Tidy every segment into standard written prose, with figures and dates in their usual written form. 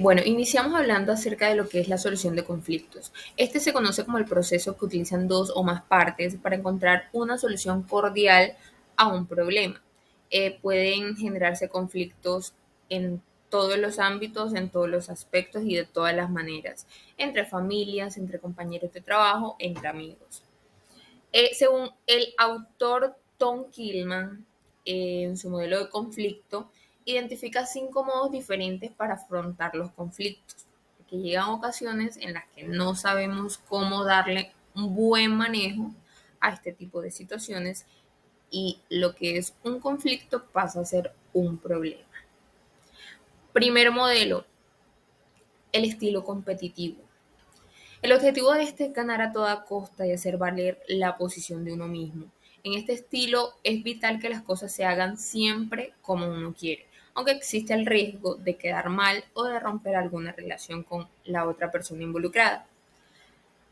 Bueno, iniciamos hablando acerca de lo que es la solución de conflictos. Este se conoce como el proceso que utilizan dos o más partes para encontrar una solución cordial a un problema. Pueden generarse conflictos en todos los ámbitos, en todos los aspectos y de todas las maneras, entre familias, entre compañeros de trabajo, entre amigos. Según el autor Tom Killman, en su modelo de conflicto, identifica 5 modos diferentes para afrontar los conflictos, porque llegan ocasiones en las que no sabemos cómo darle un buen manejo a este tipo de situaciones y lo que es un conflicto pasa a ser un problema. Primer modelo, el estilo competitivo. El objetivo de este es ganar a toda costa y hacer valer la posición de uno mismo. En este estilo es vital que las cosas se hagan siempre como uno quiere, aunque existe el riesgo de quedar mal o de romper alguna relación con la otra persona involucrada.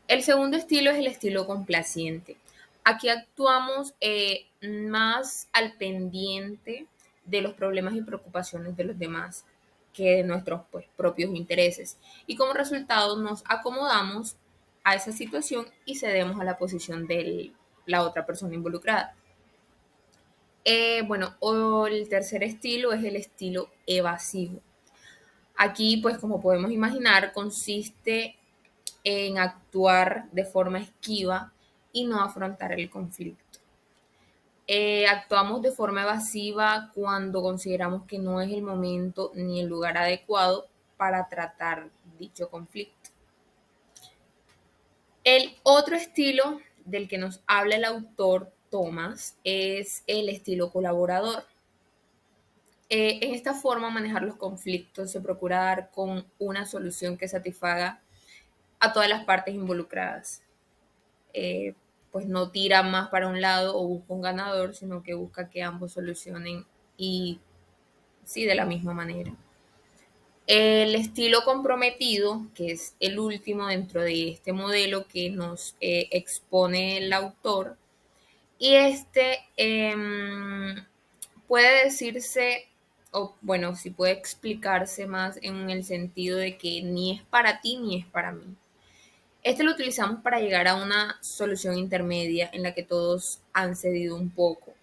El segundo estilo es el estilo complaciente. Aquí actuamos más al pendiente de los problemas y preocupaciones de los demás que de nuestros pues, propios intereses. Y como resultado nos acomodamos a esa situación y cedemos a la posición de la otra persona involucrada. Bueno, o el tercer estilo es el estilo evasivo. Aquí, pues como podemos imaginar, consiste en actuar de forma esquiva y no afrontar el conflicto. Actuamos de forma evasiva cuando consideramos que no es el momento ni el lugar adecuado para tratar dicho conflicto. El otro estilo del que nos habla el autor Thomas es el estilo colaborador. En esta forma, manejar los conflictos se procura dar con una solución que satisfaga a todas las partes involucradas. eh, pues no tira más para un lado o busca un ganador, sino que busca que ambos solucionen y sí, de la misma manera. El estilo comprometido, que es el último dentro de este modelo que nos expone el autor, y puede decirse, o bueno, sí puede explicarse más en el sentido de que ni es para ti ni es para mí. Este lo utilizamos para llegar a una solución intermedia en la que todos han cedido un poco.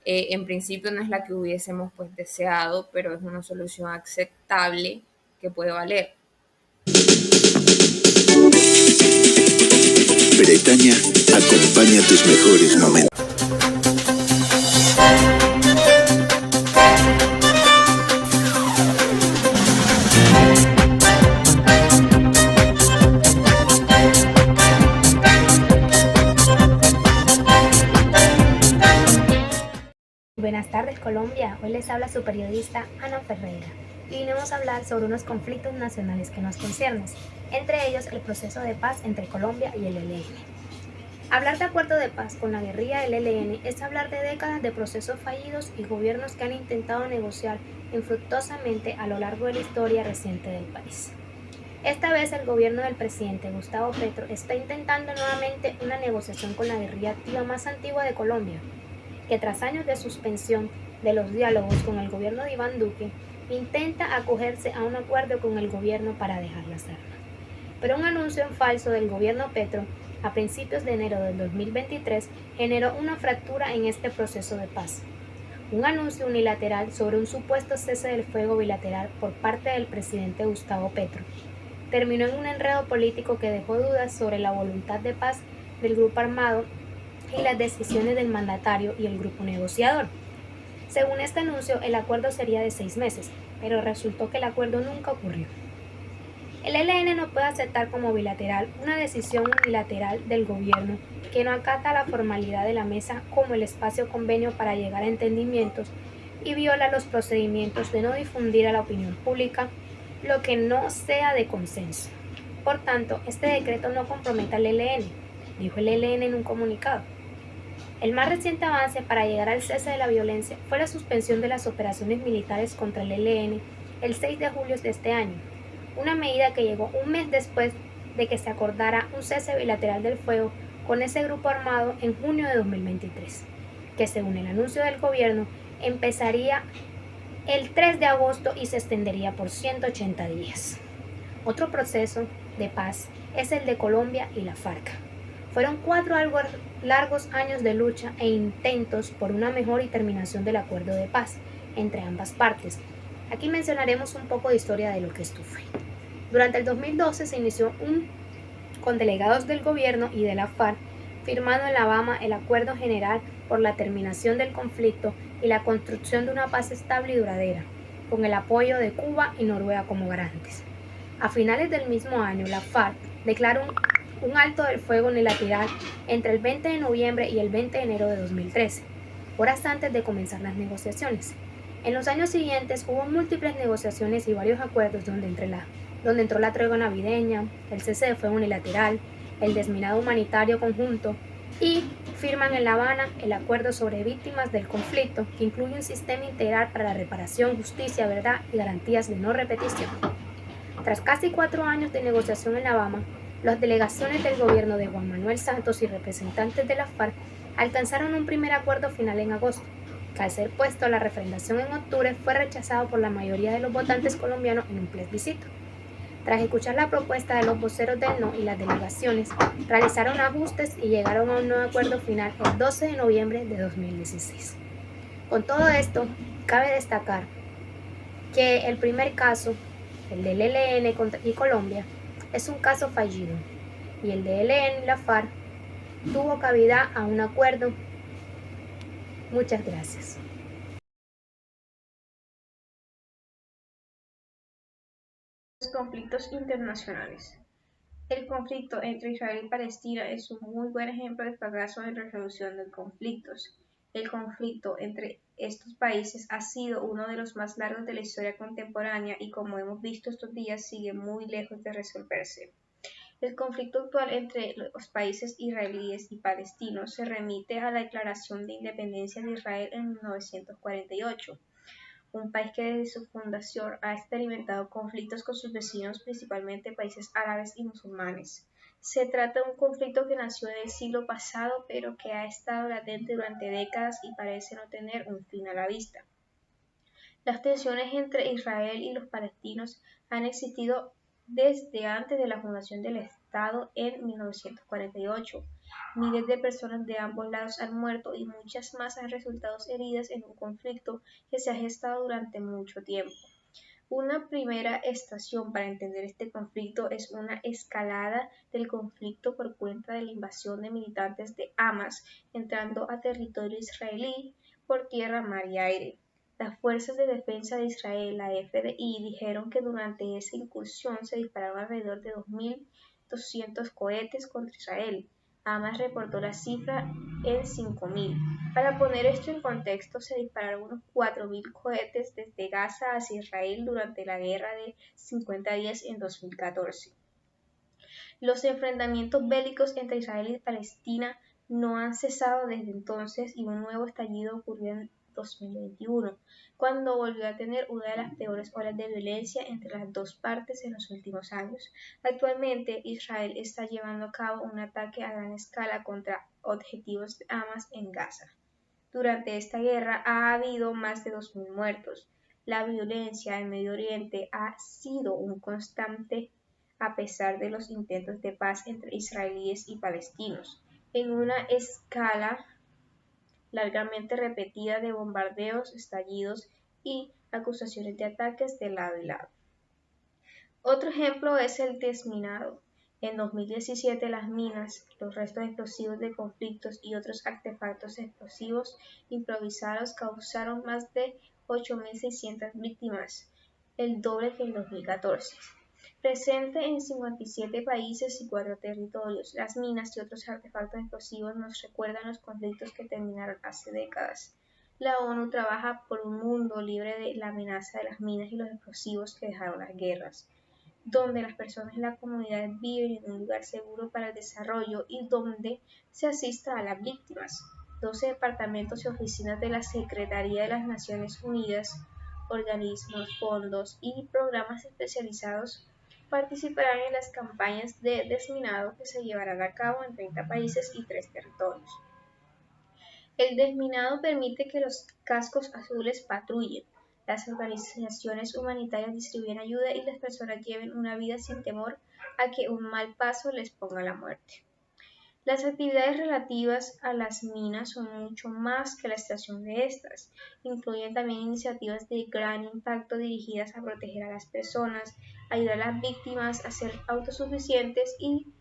En principio no es la que hubiésemos pues deseado, pero es una solución aceptable que puede valer. Bretaña acompaña tus mejores momentos. Buenas tardes Colombia, hoy les habla su periodista Ana Ferreira y vinimos a hablar sobre unos conflictos nacionales que nos conciernen, entre ellos el proceso de paz entre Colombia y el ELN. Hablar de acuerdo de paz con la guerrilla del ELN es hablar de décadas de procesos fallidos y gobiernos que han intentado negociar infructuosamente a lo largo de la historia reciente del país. Esta vez el gobierno del presidente Gustavo Petro está intentando nuevamente una negociación con la guerrilla activa más antigua de Colombia, que tras años de suspensión de los diálogos con el gobierno de Iván Duque, intenta acogerse a un acuerdo con el gobierno para dejar las armas. Pero un anuncio en falso del gobierno Petro a principios de enero del 2023 generó una fractura en este proceso de paz. Un anuncio unilateral sobre un supuesto cese del fuego bilateral por parte del presidente Gustavo Petro terminó en un enredo político que dejó dudas sobre la voluntad de paz del grupo armado y las decisiones del mandatario y el grupo negociador. Según este anuncio, el acuerdo sería de 6 meses, pero resultó que el acuerdo nunca ocurrió. El ELN no puede aceptar como bilateral una decisión unilateral del gobierno que no acata la formalidad de la mesa como el espacio convenio para llegar a entendimientos y viola los procedimientos de no difundir a la opinión pública lo que no sea de consenso. Por tanto, este decreto no compromete al ELN, dijo el ELN en un comunicado. El más reciente avance para llegar al cese de la violencia fue la suspensión de las operaciones militares contra el ELN el 6 de julio de este año, una medida que llegó un mes después de que se acordara un cese bilateral del fuego con ese grupo armado en junio de 2023, que según el anuncio del gobierno empezaría el 3 de agosto y se extendería por 180 días. Otro proceso de paz es el de Colombia y la FARC. Fueron 4 algo largos años de lucha e intentos por una mejor y terminación del acuerdo de paz entre ambas partes. Aquí mencionaremos un poco de historia de lo que esto fue. Durante el 2012 se inició con delegados del gobierno y de la FARC firmando en La Habana el Acuerdo General por la terminación del conflicto y la construcción de una paz estable y duradera, con el apoyo de Cuba y Noruega como garantes. A finales del mismo año, la FARC declaró un alto del fuego unilateral entre el 20 de noviembre y el 20 de enero de 2013, horas antes de comenzar las negociaciones. En los años siguientes hubo múltiples negociaciones y varios acuerdos donde entró la tregua navideña, el cese de fuego unilateral, el desminado humanitario conjunto y firman en La Habana el Acuerdo sobre Víctimas del Conflicto, que incluye un sistema integral para la reparación, justicia, verdad y garantías de no repetición. Tras casi 4 años de negociación en La Habana, las delegaciones del gobierno de Juan Manuel Santos y representantes de la FARC alcanzaron un primer acuerdo final en agosto, que al ser puesto a la refrendación en octubre fue rechazado por la mayoría de los votantes colombianos en un plebiscito. Tras escuchar la propuesta de los voceros del no y las delegaciones, realizaron ajustes y llegaron a un nuevo acuerdo final el 12 de noviembre de 2016. Con todo esto, cabe destacar que el primer caso, el del ELN y Colombia, es un caso fallido y el de ELN y la FARC tuvo cavidad a un acuerdo. Muchas gracias. Conflictos internacionales. El conflicto entre Israel y Palestina es un muy buen ejemplo de fracaso en resolución de conflictos. El conflicto entre estos países ha sido uno de los más largos de la historia contemporánea y, como hemos visto estos días, sigue muy lejos de resolverse. El conflicto actual entre los países israelíes y palestinos se remite a la Declaración de Independencia de Israel en 1948. Un país que desde su fundación ha experimentado conflictos con sus vecinos, principalmente países árabes y musulmanes. Se trata de un conflicto que nació en el siglo pasado, pero que ha estado latente durante décadas y parece no tener un fin a la vista. Las tensiones entre Israel y los palestinos han existido desde antes de la fundación del Estado en 1948. Miles de personas de ambos lados han muerto y muchas más han resultado heridas en un conflicto que se ha gestado durante mucho tiempo. Una primera estación para entender este conflicto es una escalada del conflicto por cuenta de la invasión de militantes de Hamas entrando a territorio israelí por tierra, mar y aire. Las Fuerzas de Defensa de Israel, la FDI, dijeron que durante esa incursión se dispararon alrededor de 2.200 cohetes contra Israel. Hamas reportó la cifra en 5.000. Para poner esto en contexto, se dispararon unos 4.000 cohetes desde Gaza hacia Israel durante la guerra de 50 días en 2014. Los enfrentamientos bélicos entre Israel y Palestina no han cesado desde entonces y un nuevo estallido ocurrió en 2021, cuando volvió a tener una de las peores olas de violencia entre las dos partes en los últimos años. Actualmente, Israel está llevando a cabo un ataque a gran escala contra objetivos de Hamas en Gaza. Durante esta guerra ha habido más de 2.000 muertos. La violencia en Medio Oriente ha sido un constante a pesar de los intentos de paz entre israelíes y palestinos, en una escala largamente repetida de bombardeos, estallidos y acusaciones de ataques de lado y lado. Otro ejemplo es el desminado. En 2017 las minas, los restos explosivos de conflictos y otros artefactos explosivos improvisados causaron más de 8.600 víctimas, el doble que en 2014. Presente en 57 países y 4 territorios, las minas y otros artefactos explosivos nos recuerdan los conflictos que terminaron hace décadas. La ONU trabaja por un mundo libre de la amenaza de las minas y los explosivos que dejaron las guerras, donde las personas y la comunidad viven en un lugar seguro para el desarrollo y donde se asista a las víctimas. 12 departamentos y oficinas de la Secretaría de las Naciones Unidas, organismos, fondos y programas especializados participarán en las campañas de desminado que se llevarán a cabo en 30 países y 3 territorios. El desminado permite que los cascos azules patrullen. las organizaciones humanitarias distribuyen ayuda y las personas lleven una vida sin temor a que un mal paso les ponga la muerte. Las actividades relativas a las minas son mucho más que la extracción de estas. Incluyen también iniciativas de gran impacto dirigidas a proteger a las personas, ayudar a las víctimas a ser autosuficientes y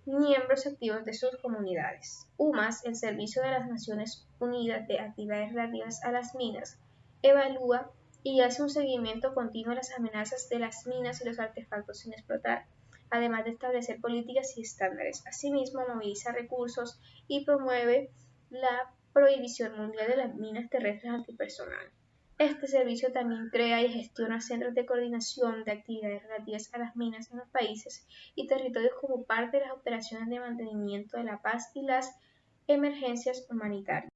miembros activos de sus comunidades. UMAS, el Servicio de las Naciones Unidas de Actividades Relativas a las Minas, evalúa y hace un seguimiento continuo a las amenazas de las minas y los artefactos sin explotar, además de establecer políticas y estándares. Asimismo, moviliza recursos y promueve la prohibición mundial de las minas terrestres antipersonal. Este servicio también crea y gestiona centros de coordinación de actividades relativas a las minas en los países y territorios como parte de las operaciones de mantenimiento de la paz y las emergencias humanitarias.